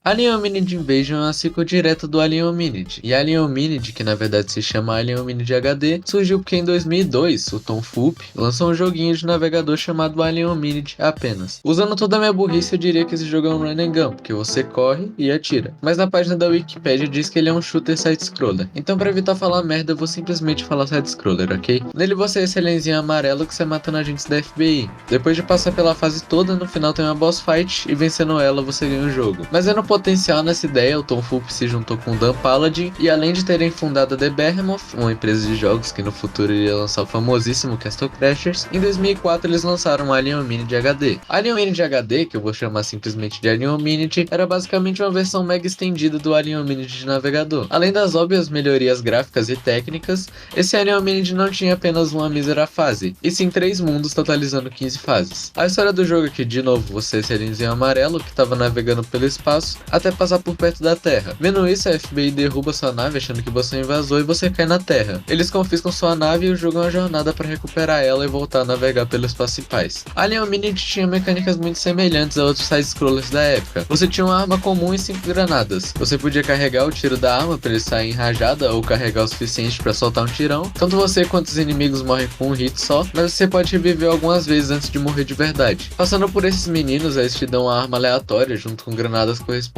Alien Hominid Invasion é uma sequel direta do Alien Hominid, e Alien Hominid, que na verdade se chama Alien Hominid HD, surgiu porque em 2002 o Tom Fulp lançou um joguinho de navegador chamado Alien Hominid apenas. Usando toda a minha burrice, eu diria que esse jogo é um run and gun, porque você corre e atira, mas na página da Wikipedia diz que ele é um shooter side-scroller, então para evitar falar merda eu vou simplesmente falar side-scroller, ok? Nele você é esse alienzinho amarelo que sai matando agentes da FBI. Depois de passar pela fase toda, no final tem uma boss fight e vencendo ela você ganha o jogo. Mas é no potencial nessa ideia, o Tom Fulp se juntou com o Dan Paladin e além de terem fundado a The Behemoth, uma empresa de jogos que no futuro iria lançar o famosíssimo Castle Crashers, em 2004 eles lançaram Alien Hominid HD. Alien Hominid HD, que eu vou chamar simplesmente de Alien Hominid, era basicamente uma versão mega estendida do Alien Hominid de navegador. Além das óbvias melhorias gráficas e técnicas, esse Alien Hominid não tinha apenas uma mísera fase, e sim 3 mundos totalizando 15 fases. A história do jogo é que, de novo, você é esse alienzinho amarelo que estava navegando pelo espaço até passar por perto da Terra. Vendo isso, a FBI derruba sua nave achando que você invasou e você cai na Terra. Eles confiscam sua nave e jogam uma jornada para recuperar ela e voltar a navegar pelo espaço em paz. Alien Hominid tinha mecânicas muito semelhantes a outros side-scrollers da época. Você tinha uma arma comum e 5 granadas. Você podia carregar o tiro da arma para ele sair em rajada ou carregar o suficiente para soltar um tirão. Tanto você quanto os inimigos morrem com um hit só, mas você pode reviver algumas vezes antes de morrer de verdade. Passando por esses meninos, eles te dão uma arma aleatória junto com granadas correspondentes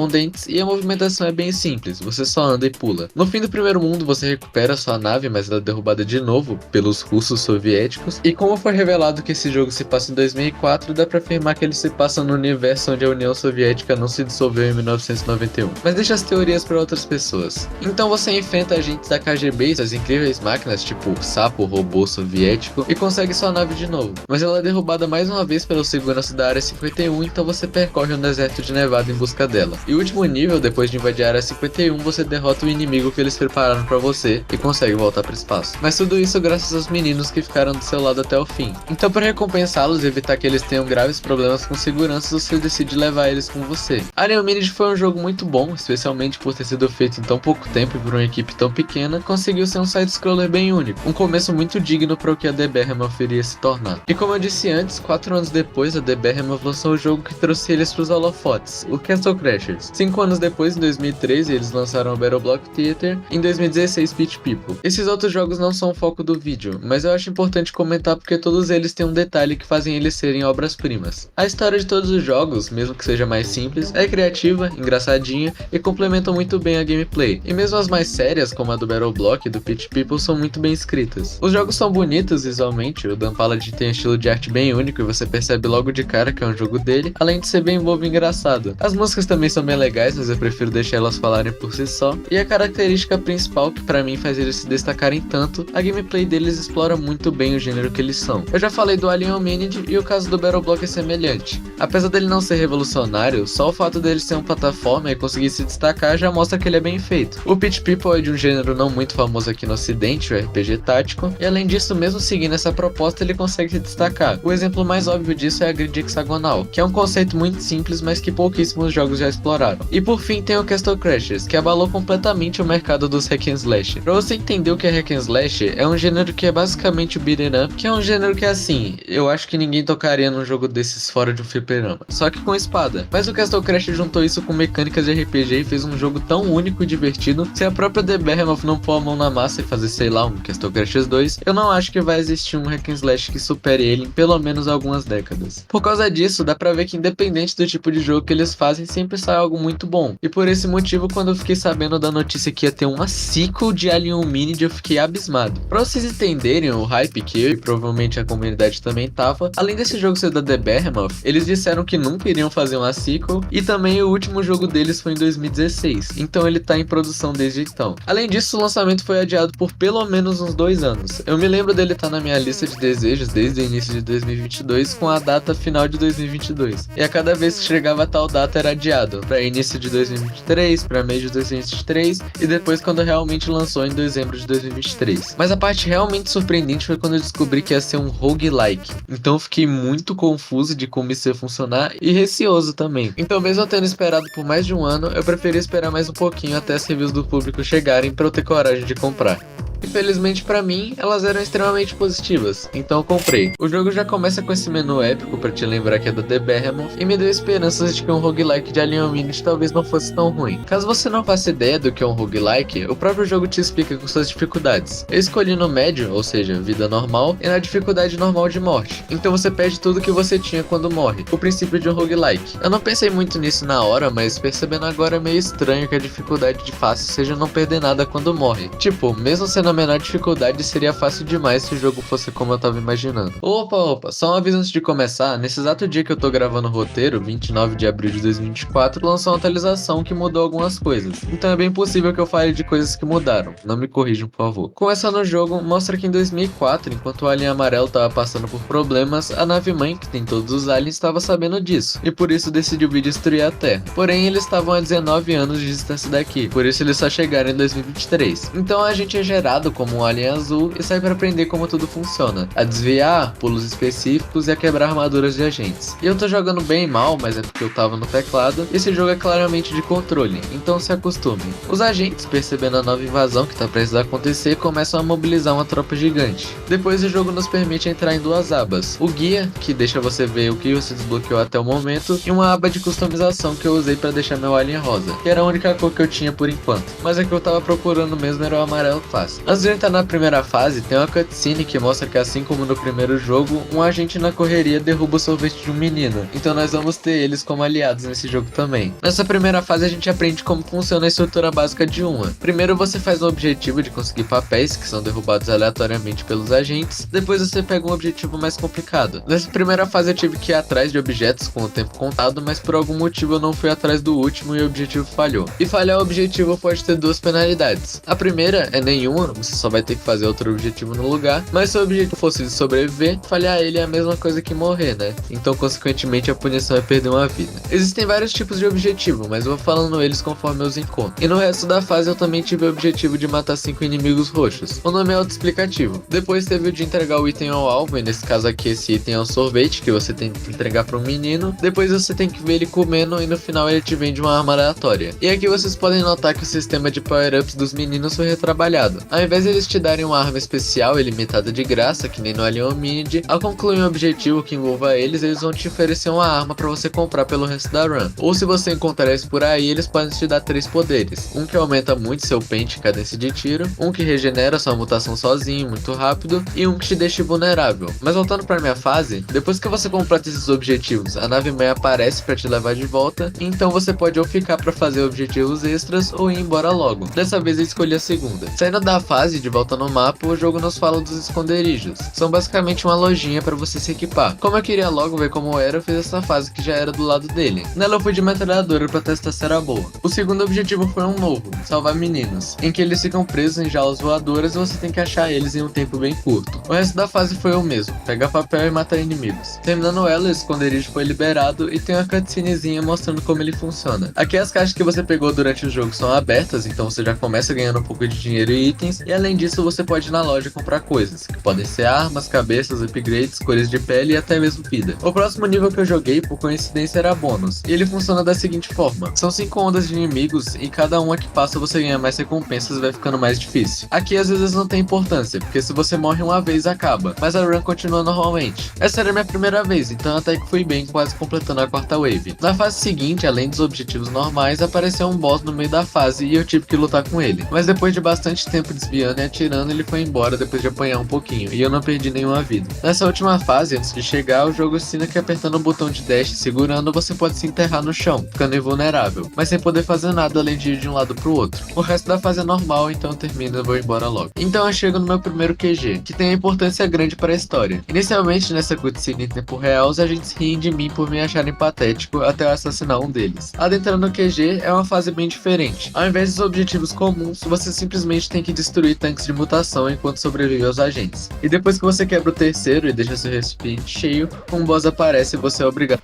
e a movimentação é bem simples, você só anda e pula. No fim do primeiro mundo você recupera sua nave, mas ela é derrubada de novo pelos russos soviéticos, e como foi revelado que esse jogo se passa em 2004, dá pra afirmar que ele se passa no universo onde a União Soviética não se dissolveu em 1991. Mas deixa as teorias para outras pessoas. Então você enfrenta agentes da KGB e suas incríveis máquinas, tipo sapo, robô soviético, e consegue sua nave de novo. Mas ela é derrubada mais uma vez pelos seguranças da Área 51, então você percorre um deserto de nevado em busca dela. E o último nível, depois de invadir a Área 51, você derrota o inimigo que eles prepararam pra você e consegue voltar pro espaço. Mas tudo isso graças aos meninos que ficaram do seu lado até o fim. Então para recompensá-los e evitar que eles tenham graves problemas com segurança, você decide levar eles com você. Alien Hominid foi um jogo muito bom, especialmente por ter sido feito em tão pouco tempo e por uma equipe tão pequena, conseguiu ser um side-scroller bem único, um começo muito digno para o que a The Behemoth iria se tornar. E como eu disse antes, 4 anos depois, a The Behemoth lançou o jogo que trouxe eles pros holofotes, o Castle Crashers. 5 anos depois, em 2013, eles lançaram o Battle Block Theater, em 2016 Pitch People. Esses outros jogos não são o foco do vídeo, mas eu acho importante comentar porque todos eles têm um detalhe que fazem eles serem obras-primas. A história de todos os jogos, mesmo que seja mais simples, é criativa, engraçadinha e complementam muito bem a gameplay. E mesmo as mais sérias, como a do Battle Block e do Pitch People, são muito bem escritas. Os jogos são bonitos visualmente, o Dan Paladin tem um estilo de arte bem único e você percebe logo de cara que é um jogo dele, além de ser bem bobo e engraçado. As músicas também são bem legais, mas eu prefiro deixar elas falarem por si só. E a característica principal que pra mim faz eles se destacarem tanto, a gameplay deles explora muito bem o gênero que eles são. Eu já falei do Alien Hominid e o caso do Battle Block é semelhante. Apesar dele não ser revolucionário, só o fato dele ser um plataforma e conseguir se destacar já mostra que ele é bem feito. O Pitch People é de um gênero não muito famoso aqui no ocidente, o RPG tático, e além disso, mesmo seguindo essa proposta, ele consegue se destacar. O exemplo mais óbvio disso é a grid hexagonal, que é um conceito muito simples, mas que pouquíssimos jogos já exploraram. E por fim tem o Castle Crashers, que abalou completamente o mercado dos hack and slash. Pra você entender o que é hack and slash, é um gênero que é basicamente o beat'em up, que é um gênero que assim, eu acho que ninguém tocaria num jogo desses fora de um fliperama, só que com espada. Mas o Castle Crashers juntou isso com mecânicas de RPG e fez um jogo tão único e divertido, se a própria The Behemoth não pôr a mão na massa e fazer, sei lá, um Castle Crashers 2, eu não acho que vai existir um hack and slash que supere ele em pelo menos algumas décadas. Por causa disso, dá pra ver que independente do tipo de jogo que eles fazem, sempre sai algo muito bom. E por esse motivo, quando eu fiquei sabendo da notícia que ia ter uma sequel de Alien Hominid, eu fiquei abismado. Pra vocês entenderem o hype que eu e provavelmente a comunidade também tava, além desse jogo ser da The Behemoth, eles disseram que nunca iriam fazer uma sequel, e também o último jogo deles foi em 2016, então ele tá em produção desde então. Além disso, o lançamento foi adiado por pelo menos uns 2 anos. Eu me lembro dele estar na minha lista de desejos desde o início de 2022 com a data final de 2022, e a cada vez que chegava a tal data era adiado, pra início de 2023, pra meio de 2023 e depois quando realmente lançou em dezembro de 2023. Mas a parte realmente surpreendente foi quando eu descobri que ia ser um roguelike, então eu fiquei muito confuso de como isso ia funcionar e receoso também. Então mesmo eu tendo esperado por mais de um ano, eu preferi esperar mais um pouquinho até as reviews do público chegarem pra eu ter coragem de comprar. Infelizmente pra mim, elas eram extremamente positivas, então eu comprei. O jogo já começa com esse menu épico pra te lembrar que é da The Behemoth e me deu esperanças de que um roguelike de Alien Hominid talvez não fosse tão ruim. Caso você não faça ideia do que é um roguelike, o próprio jogo te explica com suas dificuldades. Eu escolhi no médio, ou seja, vida normal, e na dificuldade normal de morte. Então você perde tudo que você tinha quando morre, o princípio de um roguelike. Eu não pensei muito nisso na hora, mas percebendo agora é meio estranho que a dificuldade de fácil seja não perder nada quando morre. Tipo, mesmo sendo a menor dificuldade, seria fácil demais se o jogo fosse como eu tava imaginando. Opa, só um aviso antes de começar, nesse exato dia que eu tô gravando o roteiro, 29 de abril de 2024, lançou uma atualização que mudou algumas coisas. Então é bem possível que eu fale de coisas que mudaram, não me corrijam por favor. Começando o jogo, mostra que em 2004, enquanto o Alien Amarelo tava passando por problemas, a nave-mãe, que tem todos os aliens, estava sabendo disso, e por isso decidiu vir destruir a Terra. Porém, eles estavam a 19 anos de distância daqui, por isso eles só chegaram em 2023. Então a gente é gerado como um alien azul e sai para aprender como tudo funciona, a desviar, pulos específicos e a quebrar armaduras de agentes. E eu tô jogando bem mal, mas é porque eu tava no teclado, e esse jogo é claramente de controle, então se acostumem. Os agentes, percebendo a nova invasão que tá prestes a acontecer, começam a mobilizar uma tropa gigante. Depois o jogo nos permite entrar em duas abas, o guia, que deixa você ver o que você desbloqueou até o momento, e uma aba de customização que eu usei para deixar meu alien rosa, que era a única cor que eu tinha por enquanto, mas a que eu tava procurando mesmo era o amarelo clássico. Antes de entrar na primeira fase, tem uma cutscene que mostra que assim como no primeiro jogo, um agente na correria derruba o sorvete de um menino, então nós vamos ter eles como aliados nesse jogo também. Nessa primeira fase a gente aprende como funciona a estrutura básica de uma. Primeiro você faz o objetivo de conseguir papéis, que são derrubados aleatoriamente pelos agentes, depois você pega um objetivo mais complicado. Nessa primeira fase eu tive que ir atrás de objetos com o tempo contado, mas por algum motivo eu não fui atrás do último e o objetivo falhou. E falhar o objetivo pode ter duas penalidades. A primeira é nenhuma, você só vai ter que fazer outro objetivo no lugar, mas se o objetivo fosse de sobreviver, falhar ele é a mesma coisa que morrer, né? Então consequentemente a punição é perder uma vida. Existem vários tipos de objetivo, mas eu vou falando eles conforme eu os encontro. E no resto da fase eu também tive o objetivo de matar 5 inimigos roxos. O nome é autoexplicativo. Depois teve o de entregar o item ao alvo, e nesse caso aqui esse item é um sorvete que você tem que entregar para um menino. Depois você tem que ver ele comendo e no final ele te vende uma arma aleatória. E aqui vocês podem notar que o sistema de power-ups dos meninos foi retrabalhado. Ao invés de eles te darem uma arma especial e limitada de graça, que nem no Alien Hominid, ao concluir um objetivo que envolva eles, eles vão te oferecer uma arma para você comprar pelo resto da run. Ou se você encontrar isso por aí, eles podem te dar 3 poderes. Um que aumenta muito seu pente e cadência de tiro, um que regenera sua mutação sozinho, muito rápido, e um que te deixa vulnerável. Mas voltando para minha fase, depois que você completa esses objetivos, a nave-mãe aparece para te levar de volta, e então você pode ou ficar para fazer objetivos extras ou ir embora logo. Dessa vez eu escolhi a segunda. Saindo da fase de volta no mapa, o jogo nos fala dos esconderijos. São basicamente uma lojinha para você se equipar. Como eu queria logo ver como era, eu fiz essa fase que já era do lado dele. Nela eu fui de metralhadora para testar se era boa. O segundo objetivo foi um novo, salvar meninos, em que eles ficam presos em jaulas voadoras e você tem que achar eles em um tempo bem curto. O resto da fase foi o mesmo, pegar papel e matar inimigos. Terminando ela, o esconderijo foi liberado e tem uma cutscenezinha mostrando como ele funciona. Aqui as caixas que você pegou durante o jogo são abertas, então você já começa ganhando um pouco de dinheiro e itens, e além disso você pode ir na loja comprar coisas, que podem ser armas, cabeças, upgrades, cores de pele e até mesmo vida. O próximo nível que eu joguei, por coincidência, era bônus, e ele funciona da seguinte forma: são 5 ondas de inimigos e cada uma que passa você ganha mais recompensas e vai ficando mais difícil. Aqui às vezes não tem importância, porque se você morre uma vez acaba, mas a run continua normalmente. Essa era a minha primeira vez, então até que fui bem, quase completando a quarta wave. Na fase seguinte, além dos objetivos normais, apareceu um boss no meio da fase e eu tive que lutar com ele. Mas depois de bastante tempo desviando e atirando, ele foi embora depois de apanhar um pouquinho, e eu não perdi nenhuma vida. Nessa última fase, antes de chegar, o jogo ensina que apertando o botão de dash e segurando, você pode se enterrar no chão, ficando invulnerável, mas sem poder fazer nada além de ir de um lado pro outro. O resto da fase é normal, então eu termino e vou embora logo. Então eu chego no meu primeiro QG, que tem uma importância grande para a história. Inicialmente, nessa cutscene em tempo real, os agentes riem de mim por me acharem patético até eu assassinar um deles. Adentrando no QG é uma fase bem diferente. Ao invés dos objetivos comuns, você simplesmente tem que destruir tanques de mutação enquanto sobrevive aos agentes. E depois que você quebra o terceiro e deixa seu recipiente cheio, um boss aparece e você é obrigado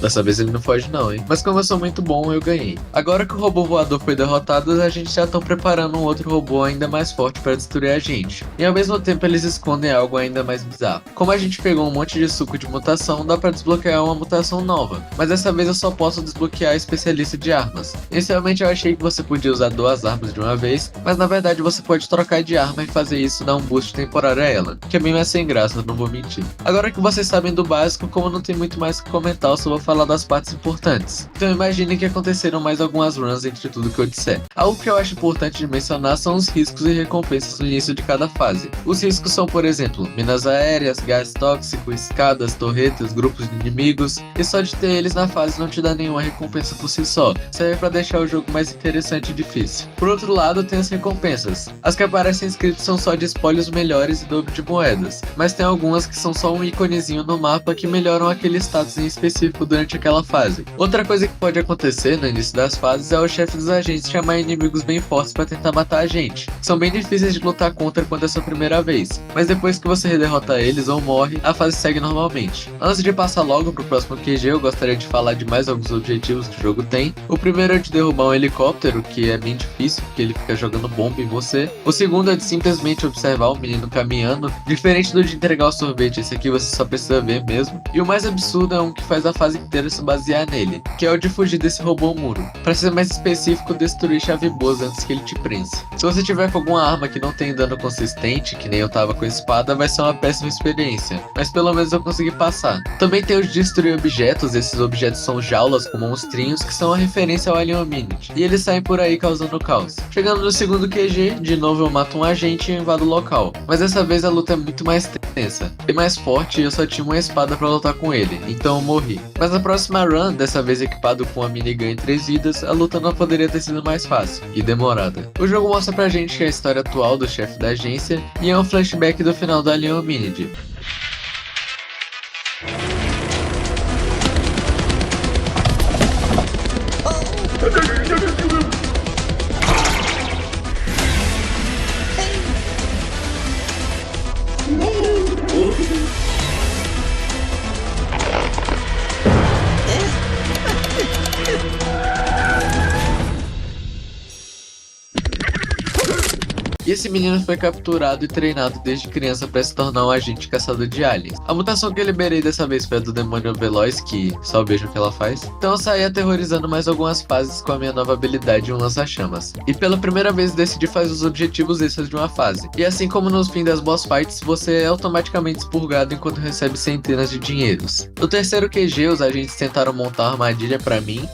Dessa vez ele não foge não, hein? Mas como eu sou muito bom, eu ganhei. Agora que o robô voador foi derrotado, a gente já estão preparando um outro robô ainda mais forte para destruir a gente. E ao mesmo tempo eles escondem algo ainda mais bizarro. Como a gente pegou um monte de suco de mutação, dá para desbloquear uma mutação nova. Mas dessa vez eu só posso desbloquear a especialista de armas. Inicialmente eu achei que você podia usar 2 armas de uma vez, mas na verdade você pode trocar de arma e fazer isso dar um boost temporário a ela, que é bem mais sem graça, não vou mentir. Agora que vocês sabem do básico, como não tem muito mais o que comentar, eu só vou falar das partes importantes. Então imaginem que aconteceram mais algumas runs entre tudo que eu disser. Algo que eu acho importante de mencionar são os riscos e recompensas no início de cada fase. Os riscos são, por exemplo, minas aéreas, gás tóxico, escadas, torretas, grupos de inimigos, e só de ter eles na fase não te dá nenhuma recompensa por si só, serve para deixar o jogo mais interessante e difícil. Por outro lado, tem as recompensas. As que aparecem escritas são só de espólios melhores e dobro de moedas, mas tem algumas que são só um íconezinho no mapa que melhoram aquele status em específico durante aquela fase. Outra coisa que pode acontecer no início das fases é o chefe dos agentes chamar inimigos bem fortes para tentar matar a gente. São bem difíceis de lutar contra quando é sua primeira vez, mas depois que você derrota eles ou morre, a fase segue normalmente. Antes de passar logo pro próximo QG, eu gostaria de falar de mais alguns objetivos que o jogo tem. O primeiro é de derrubar um helicóptero, que é bem difícil, porque ele fica jogando bomba em você. O segundo é de simplesmente observar o menino caminhando, diferente do de entregar o sorvete, esse aqui você só precisa ver mesmo. E o mais absurdo é um que faz a fase inteira se basear nele, que é o de fugir desse robô muro. Para ser mais específico, destruir chave boas antes que ele te prense. Se você tiver com alguma arma que não tem dano consistente, que nem eu tava com a espada, vai ser uma péssima experiência, mas pelo menos eu consegui passar. Também tem os de destruir objetos. Esses objetos são jaulas com monstrinhos que são a referência ao Alien Hominid, e eles saem por aí causando caos. Chegando no segundo QG, de novo eu mato um agente e invado o local, mas dessa vez a luta é muito mais tensa e mais forte, e eu só tinha uma espada pra lutar com ele, então eu morri. Mas na próxima run, dessa vez equipado com a minigun e 3 vidas, a luta não poderia ter sido mais fácil e demorada. O jogo mostra pra gente a história atual do chefe da agência e é um flashback do final do Alien Hominid. E esse menino foi capturado e treinado desde criança para se tornar um agente caçador de aliens. A mutação que eu liberei dessa vez foi a do demônio veloz, que só vejo o que ela faz. Então eu saí aterrorizando mais algumas fases com a minha nova habilidade, um lança-chamas. E pela primeira vez decidi fazer os objetivos extras de uma fase. E assim como nos fins das boss fights, você é automaticamente expurgado enquanto recebe centenas de dinheiros. No terceiro QG, os agentes tentaram montar uma armadilha para mim.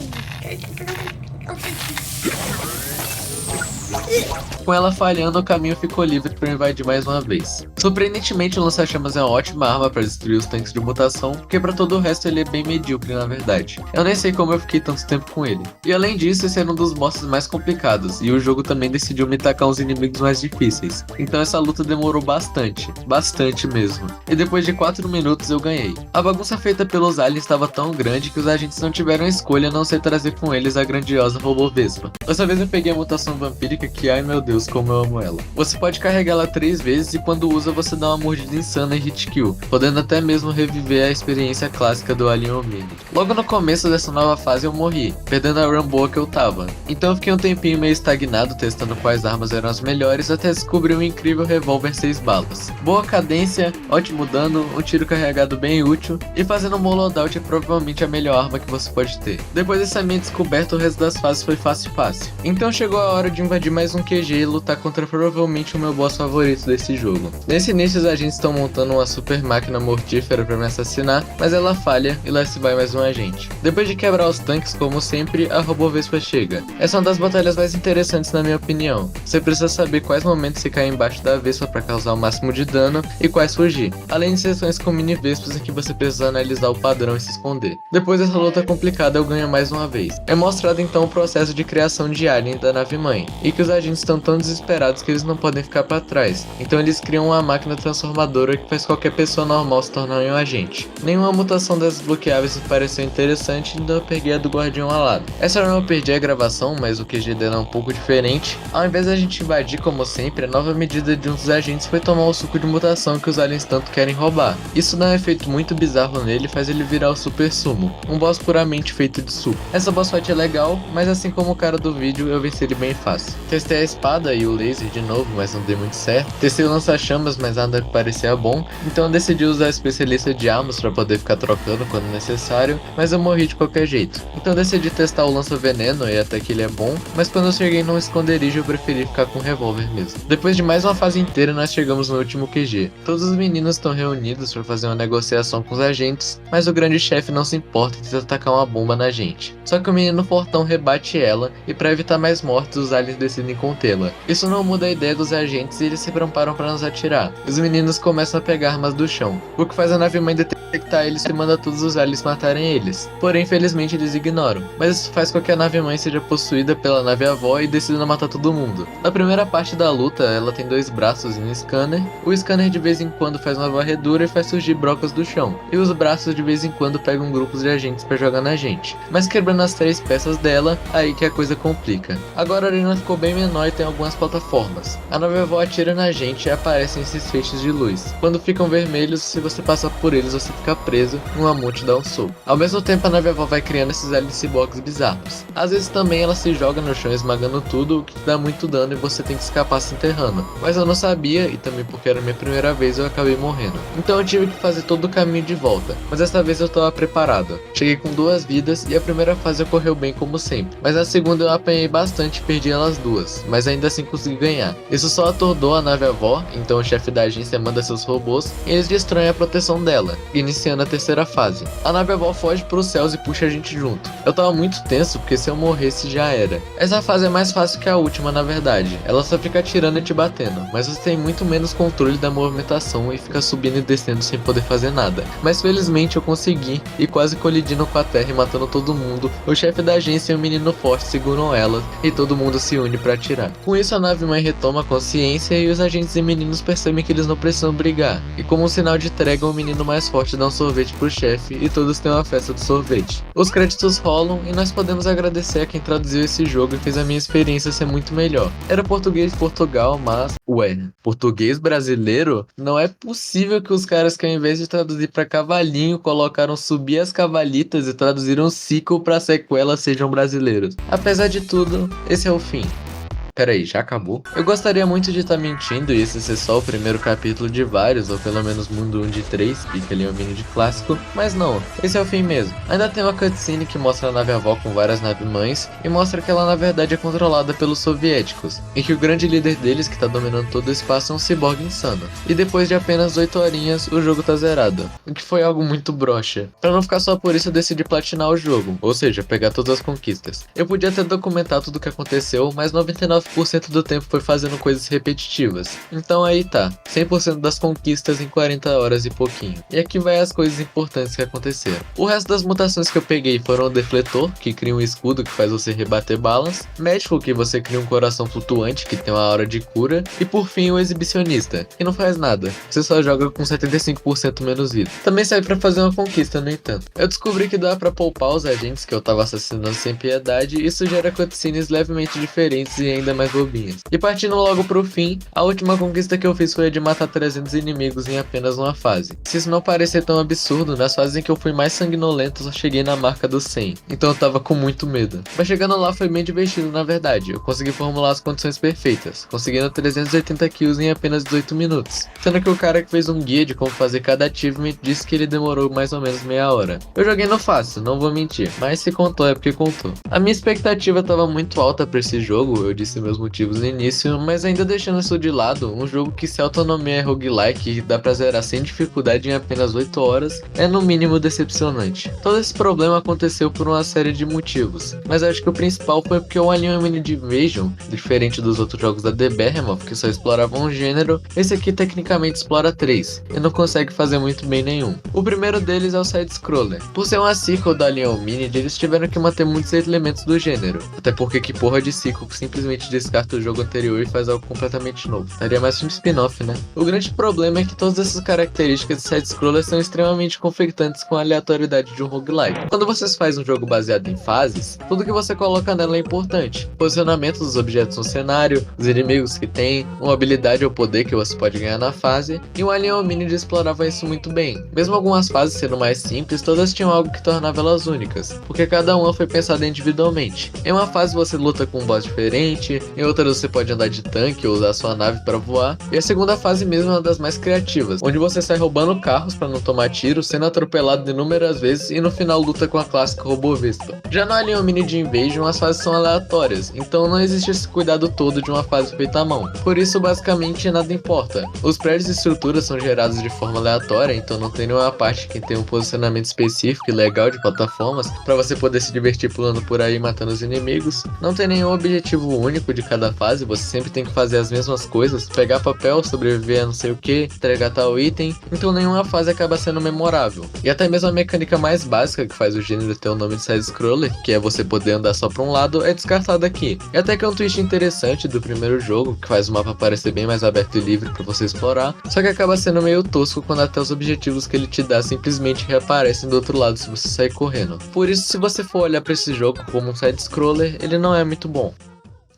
Com ela falhando, o caminho ficou livre para invadir mais uma vez. Surpreendentemente, o lança-chamas é uma ótima arma para destruir os tanques de mutação, porque para todo o resto ele é bem medíocre na verdade. Eu nem sei como eu fiquei tanto tempo com ele. E além disso, esse era um dos bosses mais complicados, e o jogo também decidiu me tacar uns inimigos mais difíceis. Então essa luta demorou bastante mesmo. E depois de 4 minutos eu ganhei. A bagunça feita pelos aliens estava tão grande que os agentes não tiveram escolha a não ser trazer com eles a grandiosa robô Vespa. Dessa vez eu peguei a mutação vampírica que, ai meu Deus, como eu amo ela. Você pode carregar ela 3 vezes e quando usa você dá uma mordida insana e hit kill, podendo até mesmo reviver a experiência clássica do Alien Hominid. Logo no começo dessa nova fase eu morri, perdendo a run boa que eu tava. Então eu fiquei um tempinho meio estagnado testando quais armas eram as melhores até descobrir um incrível revólver 6 balas. Boa cadência, ótimo dano, um tiro carregado bem útil e fazendo um loadout é provavelmente a melhor arma que você pode ter. Depois dessa minha descoberta o resto das fases foi fácil. Então chegou a hora de invadir mais um QG e lutar contra provavelmente o meu boss favorito desse jogo. Nesse início os agentes estão montando uma super máquina mortífera para me assassinar, mas ela falha e lá se vai mais um agente. Depois de quebrar os tanques, como sempre, a robô Vespa chega. Essa é uma das batalhas mais interessantes na minha opinião. Você precisa saber quais momentos você cai embaixo da Vespa para causar o máximo de dano e quais fugir. Além de sessões com mini Vespas em que você precisa analisar o padrão e se esconder. Depois dessa luta complicada eu ganho mais uma vez. É mostrado então o processo de criação de alien da nave mãe, e que os agentes estão tão desesperados que eles não podem ficar para trás, então eles criam uma máquina transformadora que faz qualquer pessoa normal se tornar um agente. Nenhuma mutação das desbloqueáveis me pareceu interessante, então eu peguei a do Guardião Alado. Essa hora eu perdi a gravação, mas o QG dela é um pouco diferente. Ao invés da gente invadir como sempre, a nova medida de um dos agentes foi tomar o suco de mutação que os aliens tanto querem roubar. Isso dá um efeito muito bizarro nele e faz ele virar o Super Sumo, um boss puramente feito de suco. Essa boss fight é legal, mas assim como o cara do vídeo, eu venci ele bem fácil. Testei a espada e o laser de novo, mas não deu muito certo. Testei o lança-chamas, mas nada que parecia bom, então eu decidi usar a especialista de armas para poder ficar trocando quando necessário, mas eu morri de qualquer jeito. Então eu decidi testar o lança-veneno e até que ele é bom, mas quando eu cheguei num esconderijo eu preferi ficar com o revólver mesmo. Depois de mais uma fase inteira, nós chegamos no último QG. Todos os meninos estão reunidos para fazer uma negociação com os agentes, mas o grande chefe não se importa e tenta atacar uma bomba na gente. Só que o menino fortão rebate ela, e para evitar mais mortes, os aliens decidem contê-la. Isso não muda a ideia dos agentes e eles se preparam para nos atirar. Os meninos começam a pegar armas do chão, o que faz a nave-mãe detectar eles e manda todos os aliens matarem eles. Porém, infelizmente eles ignoram, mas isso faz com que a nave-mãe seja possuída pela nave-avó e decida matar todo mundo. Na primeira parte da luta, ela tem dois braços e um scanner. O scanner de vez em quando faz uma varredura e faz surgir brocas do chão, e os braços de vez em quando pegam grupos de agentes para jogar na gente. Mas quebrando as três peças dela, aí que a coisa complica. Agora a arena ficou bem menor e tem algumas plataformas. A nave-avó atira na gente e aparecem esses feixes de luz. Quando ficam vermelhos, se você passar por eles, você fica preso, um mamute dá um soco. Ao mesmo tempo, a nave-avó vai criando esses aliens ciborgues bizarros. Às vezes também ela se joga no chão esmagando tudo, o que dá muito dano e você tem que escapar se enterrando. Mas eu não sabia, e também porque era minha primeira vez, eu acabei morrendo. Então eu tive que fazer todo o caminho de volta, mas dessa vez eu estava preparado. Cheguei com 2 vidas e a primeira fase ocorreu bem como sempre, mas na segunda eu apanhei bastante e perdi elas duas, mas ainda assim consegui ganhar. Isso só atordou a nave-avó, então o chefe da agência manda seus robôs e eles destroem a proteção dela, iniciando a terceira fase. A nave-avó foge pros céus e puxa a gente junto. Eu tava muito tenso porque se eu morresse já era. Essa fase é mais fácil que a última na verdade, ela só fica atirando e te batendo, mas você tem muito menos controle da movimentação e fica subindo e descendo sem poder fazer nada. Mas felizmente eu consegui, e quase colidindo com a terra e matando todo mundo, o chefe da agência e o menino forte seguram ela e todo mundo se une pra atirar. Com isso a nave-mãe retoma a consciência e os agentes e meninos percebem que eles não precisam brigar, e como um sinal de trégua o menino mais forte dá um sorvete pro chefe e todos têm uma festa de sorvete. Os créditos rolam e nós podemos agradecer a quem traduziu esse jogo e fez a minha experiência ser muito melhor. Era português de Portugal, mas... Ué, português brasileiro? Não é possível que os caras que ao invés de traduzir pra cavalinho, colocaram subir as cavalitas e traduziram sequel pra sequela sejam brasileiros. Apesar de tudo, esse é o fim. Peraí, já acabou? Eu gostaria muito de estar mentindo e esse ser só o primeiro capítulo de vários, ou pelo menos mundo 1 de 3, fica ali um mini de clássico, mas não, esse é o fim mesmo. Ainda tem uma cutscene que mostra a nave-avó com várias nave-mães, e mostra que ela na verdade é controlada pelos soviéticos, e que o grande líder deles, que tá dominando todo o espaço, é um ciborgue insano. E depois de apenas 8 horinhas, o jogo tá zerado, o que foi algo muito broxa. Pra não ficar só por isso, eu decidi platinar o jogo, ou seja, pegar todas as conquistas. Eu podia até documentar tudo o que aconteceu, mas 99% do tempo foi fazendo coisas repetitivas. Então aí tá, 100% das conquistas em 40 horas e pouquinho. E aqui vai as coisas importantes que aconteceram. O resto das mutações que eu peguei foram o defletor, que cria um escudo que faz você rebater balas, médico, que você cria um coração flutuante que tem uma aura de cura, e por fim o exibicionista, que não faz nada, você só joga com 75% menos vida. Também serve pra fazer uma conquista, no entanto. Eu descobri que dá pra poupar os agentes que eu tava assassinando sem piedade, e isso gera cutscenes levemente diferentes e ainda mais bobinhas. E partindo logo pro fim, a última conquista que eu fiz foi a de matar 300 inimigos em apenas uma fase. Se isso não parecer tão absurdo, nas fases em que eu fui mais sanguinolento eu só cheguei na marca dos 100, então eu tava com muito medo. Mas chegando lá foi bem divertido na verdade, eu consegui formular as condições perfeitas, conseguindo 380 kills em apenas 18 minutos, sendo que o cara que fez um guia de como fazer cada achievement disse que ele demorou mais ou menos meia hora. Eu joguei no fácil, não vou mentir, mas se contou é porque contou. A minha expectativa tava muito alta pra esse jogo, eu disse meus motivos no início, mas ainda deixando isso de lado, um jogo que se autonomia é roguelike e dá pra zerar sem dificuldade em apenas 8 horas, é no mínimo decepcionante. Todo esse problema aconteceu por uma série de motivos, mas acho que o principal foi porque o Alien Omni Division, diferente dos outros jogos da The Behemoth, que só exploravam um gênero, esse aqui tecnicamente explora 3, e não consegue fazer muito bem nenhum. O primeiro deles é o side-scroller. Por ser uma sequel da Alien Hominid, eles tiveram que manter muitos elementos do gênero, até porque que porra de sequel simplesmente simplesmente descarta o jogo anterior e faz algo completamente novo. Daria mais um spin-off, né? O grande problema é que todas essas características de side-scroller são extremamente conflitantes com a aleatoriedade de um roguelike. Quando você faz um jogo baseado em fases, tudo que você coloca nela é importante. Posicionamento dos objetos no cenário, os inimigos que tem, uma habilidade ou poder que você pode ganhar na fase, e o Alien Hominid explorava isso muito bem. Mesmo algumas fases sendo mais simples, todas tinham algo que tornava elas únicas, porque cada uma foi pensada individualmente. Em uma fase você luta com um boss diferente, em outras você pode andar de tanque ou usar sua nave para voar, e a segunda fase mesmo é uma das mais criativas, onde você sai roubando carros para não tomar tiro, sendo atropelado inúmeras vezes e no final luta com a clássica Robô Vespa. Já no Alien Hominid Invasion as fases são aleatórias, então não existe esse cuidado todo de uma fase feita à mão. Por isso basicamente nada importa. Os prédios e estruturas são gerados de forma aleatória, então não tem nenhuma parte que tem um posicionamento específico e legal de plataformas para você poder se divertir pulando por aí matando os inimigos. Não tem nenhum objetivo único de cada fase, você sempre tem que fazer as mesmas coisas, pegar papel, sobreviver a não sei o que, entregar tal item, então nenhuma fase acaba sendo memorável. E até mesmo a mecânica mais básica que faz o gênero ter o nome de side-scroller, que é você poder andar só pra um lado, é descartada aqui. E até que é um twist interessante do primeiro jogo, que faz o mapa parecer bem mais aberto e livre pra você explorar, só que acaba sendo meio tosco quando até os objetivos que ele te dá simplesmente reaparecem do outro lado se você sair correndo. Por isso, se você for olhar pra esse jogo como um side-scroller, ele não é muito bom.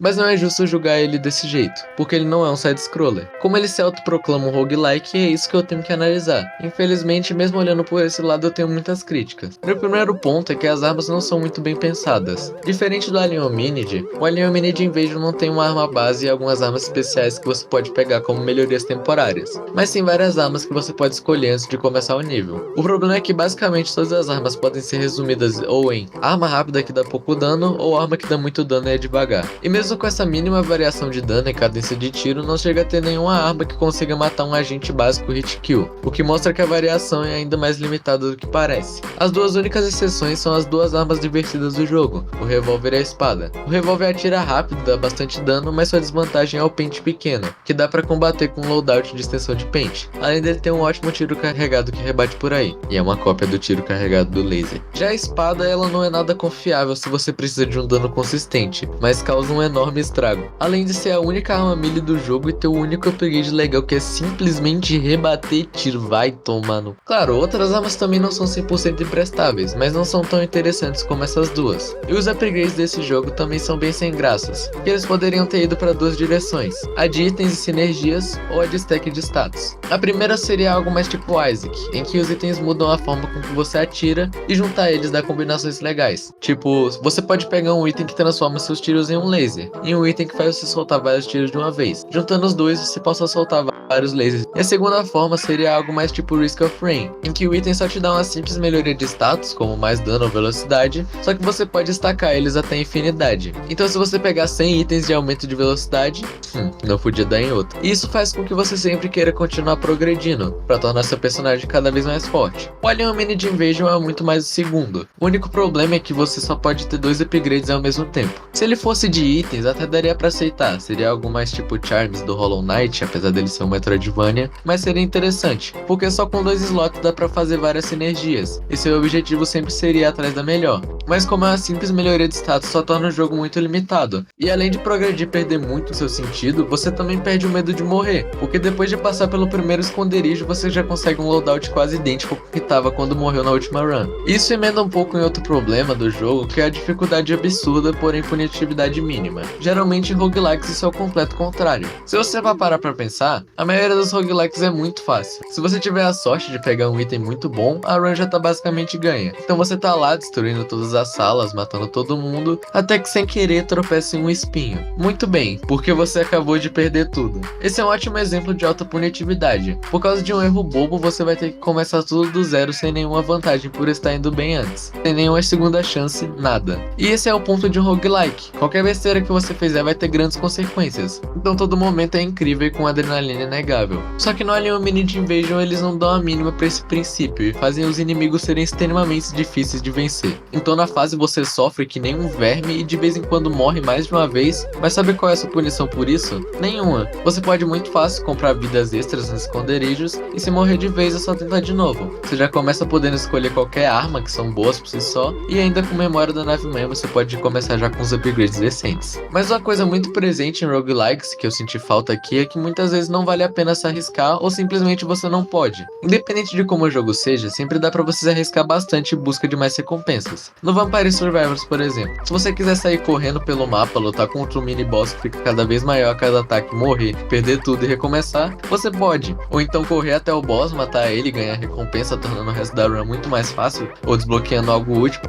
Mas não é justo julgar ele desse jeito, porque ele não é um side-scroller. Como ele se autoproclama um roguelike, é isso que eu tenho que analisar. Infelizmente, mesmo olhando por esse lado, eu tenho muitas críticas. Meu primeiro ponto é que as armas não são muito bem pensadas. Diferente do Alien Hominid, o Alien Hominid Invasion não tem uma arma base e algumas armas especiais que você pode pegar como melhorias temporárias, mas sim várias armas que você pode escolher antes de começar o nível. O problema é que basicamente todas as armas podem ser resumidas ou em arma rápida que dá pouco dano ou arma que dá muito dano e é devagar. E mesmo com essa mínima variação de dano e cadência de tiro, não chega a ter nenhuma arma que consiga matar um agente básico hit kill, o que mostra que a variação é ainda mais limitada do que parece. As duas únicas exceções são as duas armas divertidas do jogo, o revólver e a espada. O revólver atira rápido, dá bastante dano, mas sua desvantagem é o pente pequeno, que dá pra combater com um loadout de extensão de pente, além dele ter um ótimo tiro carregado que rebate por aí, e é uma cópia do tiro carregado do laser. Já a espada, ela não é nada confiável se você precisa de um dano consistente, mas causa um enorme estrago. Além de ser a única arma melee do jogo e ter o único upgrade legal que é simplesmente rebater tiro, vai tomar no... Claro, outras armas também não são 100% imprestáveis, mas não são tão interessantes como essas duas. E os upgrades desse jogo também são bem sem graças, que eles poderiam ter ido para duas direções, a de itens e sinergias ou a de stack de status. A primeira seria algo mais tipo Isaac, em que os itens mudam a forma com que você atira e juntar eles dá combinações legais. Tipo, você pode pegar um item que transforma seus tiros em um laser, e um item que faz você soltar vários tiros de uma vez. Juntando os dois, você possa soltar vários lasers. E a segunda forma seria algo mais tipo Risk of Rain, em que o item só te dá uma simples melhoria de status, como mais dano ou velocidade, só que você pode estacar eles até a infinidade. Então se você pegar 100 itens de aumento de velocidade, não podia dar em outro. E isso faz com que você sempre queira continuar progredindo, para tornar seu personagem cada vez mais forte. O Alien Hominid Invasion é muito mais o segundo. O único problema é que você só pode ter dois upgrades ao mesmo tempo. Se ele fosse de itens, até daria pra aceitar, seria algo mais tipo Charms do Hollow Knight, apesar dele ser um Metroidvania, mas seria interessante, porque só com dois slots dá pra fazer várias sinergias, e seu objetivo sempre seria ir atrás da melhor. Mas como é uma simples melhoria de status, só torna o jogo muito limitado, e além de progredir e perder muito seu sentido, você também perde o medo de morrer, porque depois de passar pelo primeiro esconderijo, você já consegue um loadout quase idêntico ao que estava quando morreu na última run. Isso emenda um pouco em outro problema do jogo, que é a dificuldade absurda, porém punitividade mínima. Geralmente em roguelikes isso é o completo contrário. Se você vai parar pra pensar, a maioria dos roguelikes é muito fácil. Se você tiver a sorte de pegar um item muito bom, a run já tá basicamente ganha. Então você tá lá destruindo todas as salas, matando todo mundo, até que sem querer tropeça em um espinho. Muito bem, porque você acabou de perder tudo. Esse é um ótimo exemplo de alta punitividade. Por causa de um erro bobo, você vai ter que começar tudo do zero sem nenhuma vantagem por estar indo bem antes. Sem nenhuma segunda chance, nada. E esse é o ponto de um roguelike. Qualquer besteira que você fizer vai ter grandes consequências. Então todo momento é incrível e com adrenalina inegável. Só que no Alien Hominid Invasion eles não dão a mínima pra esse princípio e fazem os inimigos serem extremamente difíceis de vencer. Então na fase você sofre que nem um verme e de vez em quando morre mais de uma vez, mas sabe qual é a sua punição por isso? Nenhuma. Você pode muito fácil comprar vidas extras nos esconderijos e se morrer de vez é só tentar de novo. Você já começa podendo escolher qualquer arma que são boas por si só e ainda com memória da nave mãe você pode começar já com os upgrades decentes. Mas uma coisa muito presente em roguelikes que eu senti falta aqui é que muitas vezes não vale a pena se arriscar ou simplesmente você não pode. Independente de como o jogo seja, sempre dá pra você se arriscar bastante em busca de mais recompensas. No Vampire Survivors, por exemplo, se você quiser sair correndo pelo mapa, lutar contra um mini boss que fica cada vez maior a cada ataque, morrer, perder tudo e recomeçar, você pode. Ou então correr até o boss, matar ele e ganhar recompensa, tornando o resto da run muito mais fácil, ou desbloqueando algo útil,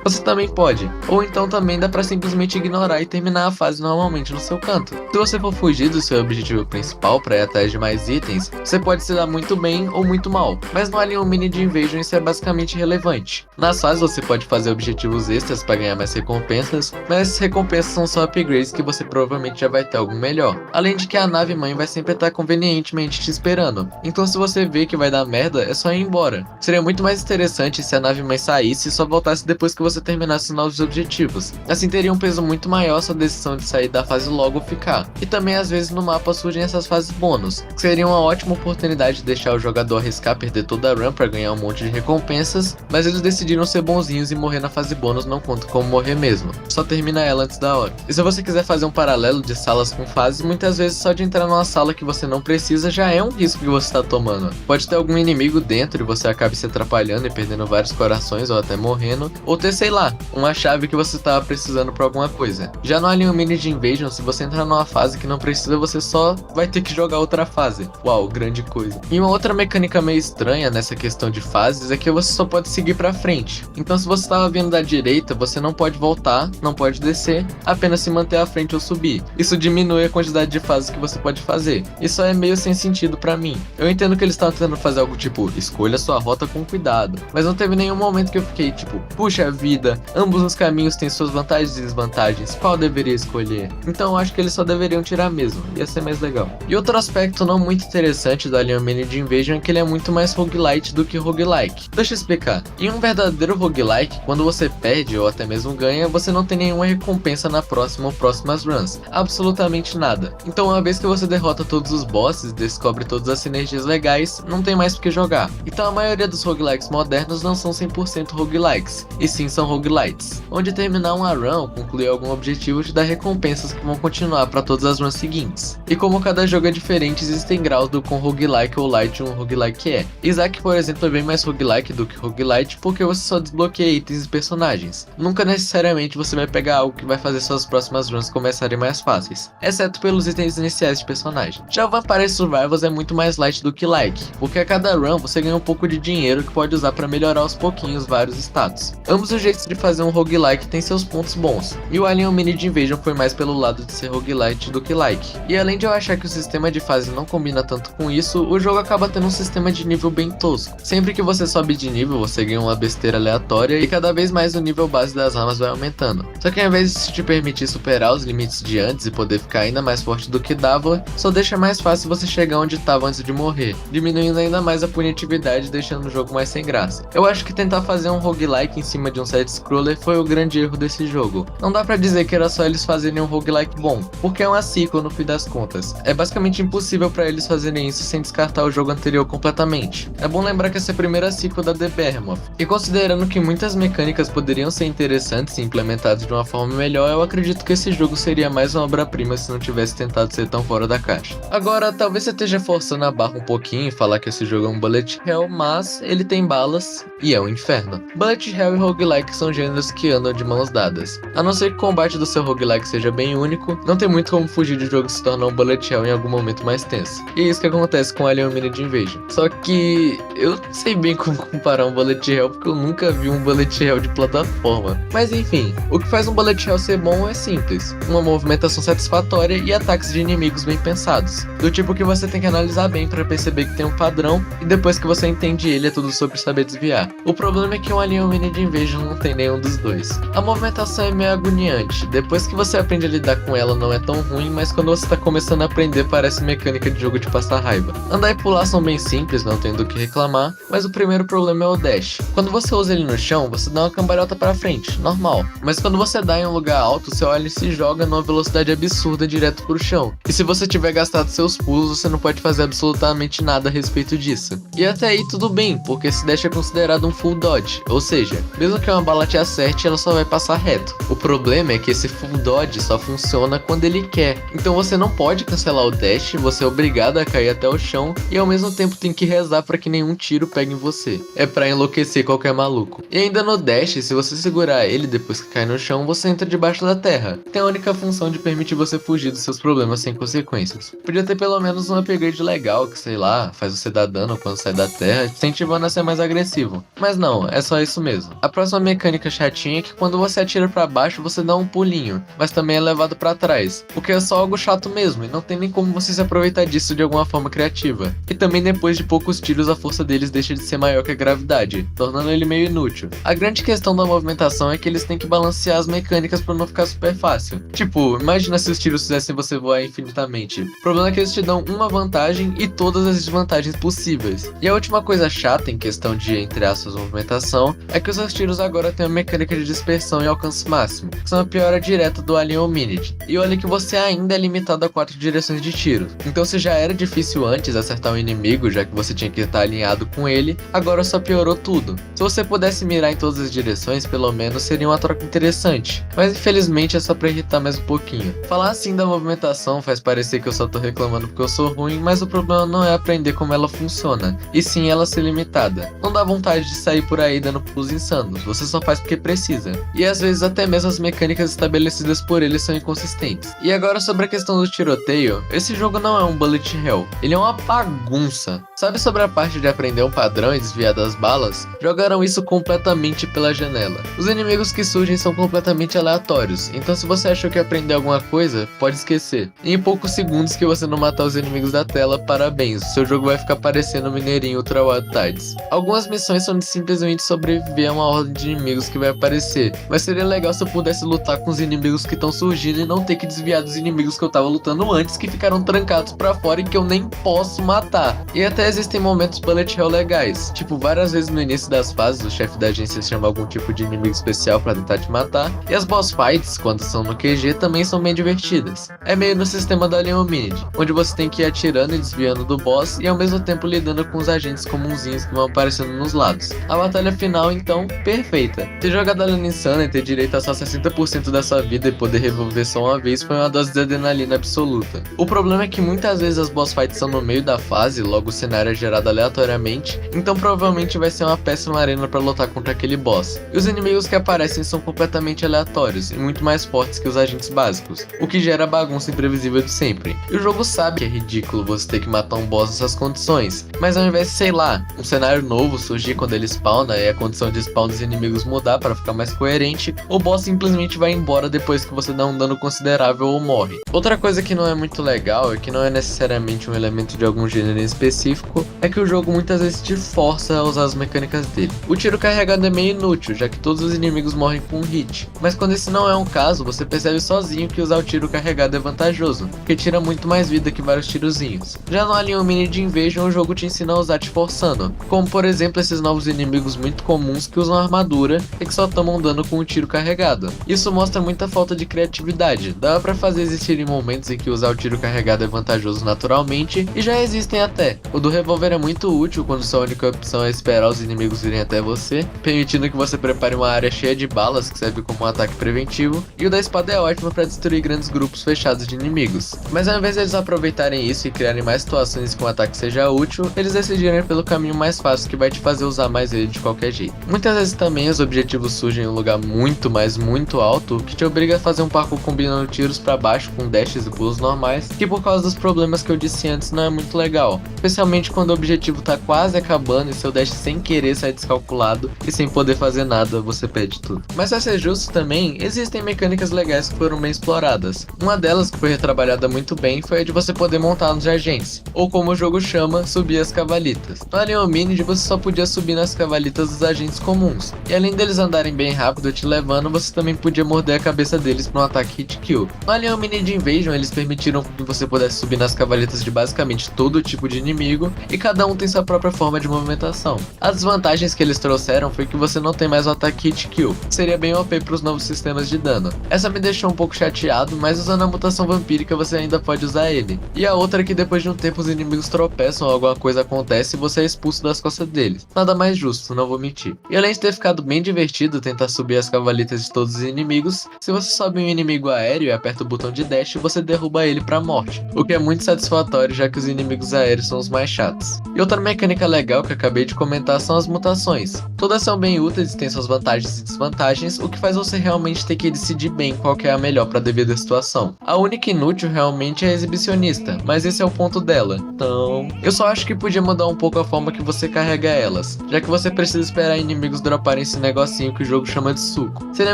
você também pode. Ou então também dá pra simplesmente ignorar e terminar a fase normalmente no seu canto. Se você for fugir do seu objetivo principal para ir atrás de mais itens, você pode se dar muito bem ou muito mal, mas no Alien Hominid Invasion isso é basicamente irrelevante. Nas fases você pode fazer objetivos extras para ganhar mais recompensas, mas essas recompensas são só upgrades que você provavelmente já vai ter algo melhor. Além de que a nave mãe vai sempre estar convenientemente te esperando, então se você vê que vai dar merda, é só ir embora. Seria muito mais interessante se a nave mãe saísse e só voltasse depois que você terminasse os novos objetivos. Assim teria um peso muito maior sua decisão de sair da fase logo ou ficar. E também às vezes no mapa surgem essas fases bônus, que seria uma ótima oportunidade de deixar o jogador arriscar perder toda a run para ganhar um monte de recompensas, mas eles decidiram ser bonzinhos e morrer na fase bônus não conta como morrer mesmo, só termina ela antes da hora. E se você quiser fazer um paralelo de salas com fases, muitas vezes só de entrar numa sala que você não precisa já é um risco que você está tomando. Pode ter algum inimigo dentro e você acabe se atrapalhando e perdendo vários corações ou até morrendo, ou ter, sei lá, uma chave que você estava precisando para alguma coisa. Já no Alien Hominid Invasion, se você entrar numa fase que não precisa, você só vai ter que jogar outra fase. Uau, grande coisa. E uma outra mecânica meio estranha nessa questão de fases é que você só pode seguir pra frente. Então se você estava vindo da direita, você não pode voltar, não pode descer, apenas se manter à frente ou subir. Isso diminui a quantidade de fases que você pode fazer. Isso é meio sem sentido pra mim. Eu entendo que eles estavam tentando fazer algo tipo, escolha sua rota com cuidado, mas não teve nenhum momento que eu fiquei tipo, puxa vida, ambos os caminhos têm suas vantagens e desvantagens, qual eu deveria escolher? Então eu acho que eles só deveriam tirar mesmo, ia ser mais legal. E outro aspecto não muito interessante do Alien Hominid Invasion é que ele é muito mais roguelite do que roguelike. Deixa eu explicar. Em um verdadeiro roguelike, quando você perde ou até mesmo ganha, você não tem nenhuma recompensa na próxima ou próximas runs. Absolutamente nada. Então uma vez que você derrota todos os bosses e descobre todas as sinergias legais, não tem mais por que jogar. Então a maioria dos roguelikes modernos não são 100% roguelikes, e sim são roguelites, onde terminar uma run ou concluir algum objetivo te dá recompensas que vão continuar para todas as runs seguintes. E como cada jogo é diferente, existem graus do quão roguelike ou light um roguelike é. Isaac, por exemplo, é bem mais roguelike do que roguelite porque você só desbloqueia itens e personagens. Nunca necessariamente você vai pegar algo que vai fazer suas próximas runs começarem mais fáceis, exceto pelos itens iniciais de personagem. Já o Vampire Survivors é muito mais light do que like, porque a cada run você ganha um pouco de dinheiro que pode usar para melhorar aos pouquinhos vários status. Ambos os jeitos de fazer um roguelike têm seus pontos bons, e o Alien Hominid Invasion foi mais pelo lado de ser roguelite do que like. E além de eu achar que o sistema de fase não combina tanto com isso, o jogo acaba tendo um sistema de nível bem tosco. Sempre que você sobe de nível, você ganha uma besteira aleatória e cada vez mais o nível base das armas vai aumentando. Só que ao invés de te permitir superar os limites de antes e poder ficar ainda mais forte do que dava, só deixa mais fácil você chegar onde estava antes de morrer, diminuindo ainda mais a punitividade e deixando o jogo mais sem graça. Eu acho que tentar fazer um roguelike em cima de um side-scroller foi o grande erro desse jogo. Não dá pra dizer que era só eles fazerem um roguelike bom, porque é uma sequel no fim das contas. É basicamente impossível pra eles fazerem isso sem descartar o jogo anterior completamente. É bom lembrar que essa é a primeira sequel da The Behemoth, e considerando que muitas mecânicas poderiam ser interessantes e implementadas de uma forma melhor, eu acredito que esse jogo seria mais uma obra-prima se não tivesse tentado ser tão fora da caixa. Agora, talvez você esteja forçando a barra um pouquinho e falar que esse jogo é um bullet hell, mas ele tem balas e é um inferno. Bullet hell e roguelike são gêneros que andam de mãos dadas. A não ser que o combate do seu roguelike seja bem único, não tem muito como fugir de jogo se tornar um bullet hell em algum momento mais tenso. E é isso que acontece com Alien Hominid Invasion. Só que eu não sei bem como comparar um bullet hell porque eu nunca vi um bullet hell de plataforma. Mas enfim, o que faz um bullet hell ser bom é simples: uma movimentação satisfatória e ataques de inimigos bem pensados, do tipo que você tem que analisar bem para perceber que tem um padrão e depois que você entende ele é tudo sobre saber desviar. O problema é que o Alien Hominid Invasion não tem nenhum dos dois. A movimentação é meio agoniante, depois que você aprende a lidar com ela não é tão ruim, mas quando você tá começando a aprender parece mecânica de jogo de passar raiva. Andar e pular são bem simples, não tem do que reclamar, mas o primeiro problema é o dash. Quando você usa ele no chão, você dá uma cambalhota para frente, normal, mas quando você dá em um lugar alto, seu olho se joga numa velocidade absurda direto pro chão. E se você tiver gastado seus pulos, você não pode fazer absolutamente nada a respeito disso. E até aí tudo bem, porque esse dash é considerado um full dodge, ou seja, mesmo que uma bala te acerte, ela só vai passar reto. O problema é que esse Full Dodge só funciona quando ele quer. Então você não pode cancelar o dash, você é obrigado a cair até o chão e ao mesmo tempo tem que rezar para que nenhum tiro pegue em você. É pra enlouquecer qualquer maluco. E ainda no dash, se você segurar ele depois que cai no chão, você entra debaixo da terra. Tem a única função de permitir você fugir dos seus problemas sem consequências. Podia ter pelo menos um upgrade legal que, sei lá, faz você dar dano quando sai da terra, incentivando a ser mais agressivo. Mas não, é só isso mesmo. A próxima mecânica chatinha é que quando você atira pra baixo, você dá um pulinho, mas também é levado pra trás, o que é só algo chato mesmo, e não tem nem como você se aproveitar disso de alguma forma criativa. E também depois de poucos tiros a força deles deixa de ser maior que a gravidade, tornando ele meio inútil. A grande questão da movimentação é que eles têm que balancear as mecânicas pra não ficar super fácil. Tipo, imagina se os tiros fizessem você voar infinitamente. O problema é que eles te dão uma vantagem e todas as desvantagens possíveis. E a última coisa chata em questão de, entre aspas, movimentação, é que os seus tiros agora têm uma mecânica de dispersão e alcance máximo, que são a piora direta do Alien Hominid. E olha que você ainda é limitado a 4 direções de tiro. Então se já era difícil antes acertar um inimigo, já que você tinha que estar alinhado com ele, agora só piorou tudo. Se você pudesse mirar em todas as direções, pelo menos seria uma troca interessante, mas infelizmente é só pra irritar mais um pouquinho. Falar assim da movimentação faz parecer que eu só tô reclamando porque eu sou ruim, mas o problema não é aprender como ela funciona, e sim ela ser limitada. Não dá vontade de sair por aí dando pulos insanos, você só faz porque precisa. E às vezes até mesmo as mecânicas estabelecidas por ele são inconsistentes. E agora sobre a questão do tiroteio, esse jogo não é um bullet hell, ele é uma bagunça. Sabe sobre a parte de aprender um padrão e desviar das balas? Jogaram isso completamente pela janela. Os inimigos que surgem são completamente aleatórios, então se você achou que aprendeu alguma coisa, pode esquecer. Em poucos segundos que você não matar os inimigos da tela, parabéns, seu jogo vai ficar parecendo Mineirinho Ultra Wild Tides. Algumas missões são de simplesmente sobreviver a uma ordem de inimigos que vai aparecer, mas seria legal se eu pudesse lutar com os inimigos que estão surgindo e não ter que desviar dos inimigos que eu tava lutando antes, que ficaram trancados pra fora e que eu nem posso matar. E até existem momentos bullet hell legais, tipo várias vezes no início das fases o chefe da agência chama algum tipo de inimigo especial pra tentar te matar, e as boss fights, quando são no QG, também são bem divertidas. É meio no sistema da Alien Hominid, onde você tem que ir atirando e desviando do boss e ao mesmo tempo lidando com os agentes comunzinhos que vão aparecendo nos lados. A batalha final, então, perfeita. Ter jogado Alien Insana e ter direito a só 60% da sua vida e poder revolver só uma vez foi uma dose de adrenalina absoluta. O problema é que muitas vezes as boss fights são no meio da fase, logo o cenário é gerado aleatoriamente, então provavelmente vai ser uma péssima arena pra lutar contra aquele boss. E os inimigos que aparecem são completamente aleatórios e muito mais fortes que os agentes básicos, o que gera a bagunça imprevisível de sempre. E o jogo sabe que é ridículo você ter que matar um boss nessas condições, mas ao invés de, sei lá, um cenário novo surgir quando ele spawna e a condição de spawn dos inimigos mudar para ficar mais coerente, o boss simplesmente vai embora depois que você dá um dano considerável ou morre. Outra coisa que não é muito legal, e que não é necessariamente um elemento de algum gênero em específico, é que o jogo muitas vezes te força a usar as mecânicas dele. O tiro carregado é meio inútil, já que todos os inimigos morrem com um hit, mas quando esse não é um caso, você percebe sozinho que usar o tiro carregado é vantajoso, porque tira muito mais vida que vários tirozinhos. Já no Alien Hominid Invasion, o jogo te ensina a usar te forçando, como por exemplo esses novos inimigos muito comuns que usam armadura e que só tomam dano com o tiro carregado. Isso mostra muita falta de criatividade, dá pra fazer existirem momentos em que usar o tiro carregado é vantajoso naturalmente, e já existem até. O do revólver é muito útil quando sua única opção é esperar os inimigos virem até você, permitindo que você prepare uma área cheia de balas que serve como um ataque preventivo, e o da espada é ótimo para destruir grandes grupos fechados de inimigos. Mas ao invés de eles aproveitarem isso e criarem mais situações que um ataque seja útil, eles decidiram ir pelo caminho mais fácil que vai te fazer usar mais ele de qualquer jeito. Muitas vezes também os objetivos surgem em um lugar muito, mas muito alto, que te obriga a fazer um parkour combinando tiros para baixo com dashes e pulos normais, que por causa dos problemas que eu disse antes não é muito legal, especialmente quando o objetivo tá quase acabando e seu dash sem querer sai descalculado e sem poder fazer nada, você perde tudo. Mas pra ser justo também, existem mecânicas legais que foram bem exploradas. Uma delas que foi retrabalhada muito bem foi a de você poder montar nos agentes, ou como o jogo chama, subir as cavalitas. No Alien Hominid você só podia subir nas cavalitas dos agentes comuns, e além deles andarem bem rápido te levando, você também podia morder a cabeça deles para um ataque hit kill. No Alien Hominid Invasion eles permitiram que você pudesse subir nas cavalitas de basicamente todo tipo de inimigo, e cada um tem sua própria forma de movimentação. As desvantagens que eles trouxeram foi que você não tem mais o ataque hit kill, que seria bem OP para os novos sistemas de dano. Essa me deixou um pouco chateado, mas usando a mutação vampírica você ainda pode usar ele. E a outra é que depois de um tempo os inimigos tropeçam ou alguma coisa acontece e você é expulso das costas deles. Nada mais justo, não vou mentir. E além de ter ficado bem divertido tentar subir as cavalitas de todos os inimigos, Se você sobe um inimigo aéreo e aperta o botão de dash, você derruba ele pra morte, o que é muito satisfatório já que os inimigos aéreos são os mais chatos. E outra mecânica legal que eu acabei de comentar são as mutações. Todas são bem úteis e têm suas vantagens e desvantagens, o que faz você realmente ter que decidir bem qual que é a melhor para devida situação. A única inútil realmente é a exibicionista, mas esse é o ponto dela, então eu só acho que podia mudar um pouco a forma que você carrega elas, já que você precisa esperar inimigos droparem esse negocinho que o jogo chama de suco. Seria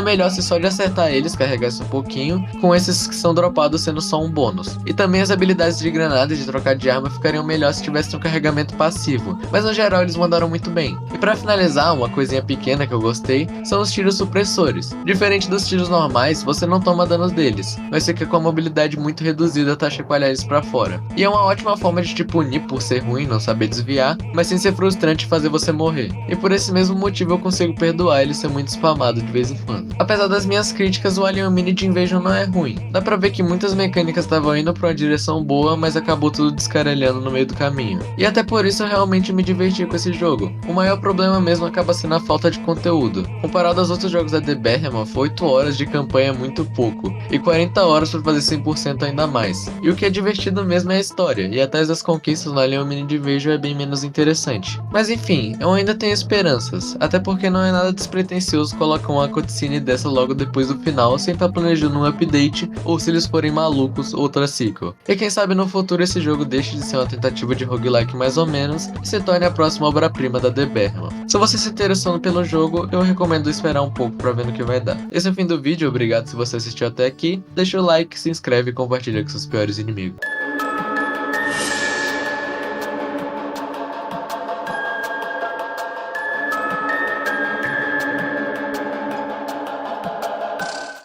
melhor se só de acertar eles carregasse um pouquinho, com esses que são dropados sendo só um bônus. E também as habilidades de granada e de trocar de arma ficariam melhor se tivesse um carregamento passivo, mas no geral eles mandaram muito bem. E pra finalizar, uma coisinha pequena que eu gostei são os tiros supressores. Diferente dos tiros normais, você não toma danos deles, mas fica com a mobilidade muito reduzida até chacoalhar eles pra fora. E é uma ótima forma de te punir por ser ruim, não saber desviar, mas sem ser frustrante e fazer você morrer. E por esse mesmo motivo eu consigo perdoar ele ser muito spamado de vez em quando. Apesar das minhas críticas, o Alien Hominid Invasion não é ruim. Dá pra ver que muitas mecânicas estavam indo pra uma direção boa, mas acabou tudo descaralhando no meio do caminho. E até por isso eu realmente me diverti com esse jogo. O maior problema mesmo acaba sendo a falta de conteúdo. Comparado aos outros jogos da The Behemoth, 8 horas de campanha é muito pouco, e 40 horas pra fazer 100% ainda mais. E o que é divertido mesmo é a história, e atrás das conquistas no Alien Hominid Invasion é bem menos interessante. Mas enfim, eu ainda tenho esperanças, até porque não é nada despretensioso colocar uma cutscene dessa logo depois do final sem estar planejando um update, ou se eles forem malucos, outra sequel. E quem sabe no futuro esse jogo deixe de ser uma tentativa de roguelike mais ou menos, e se torne a próxima obra-prima da The Behemoth. Se você se interessou pelo jogo, eu recomendo esperar um pouco pra ver no que vai dar. Esse é o fim do vídeo, obrigado se você assistiu até aqui, deixa o like, se inscreve e compartilha com seus piores inimigos.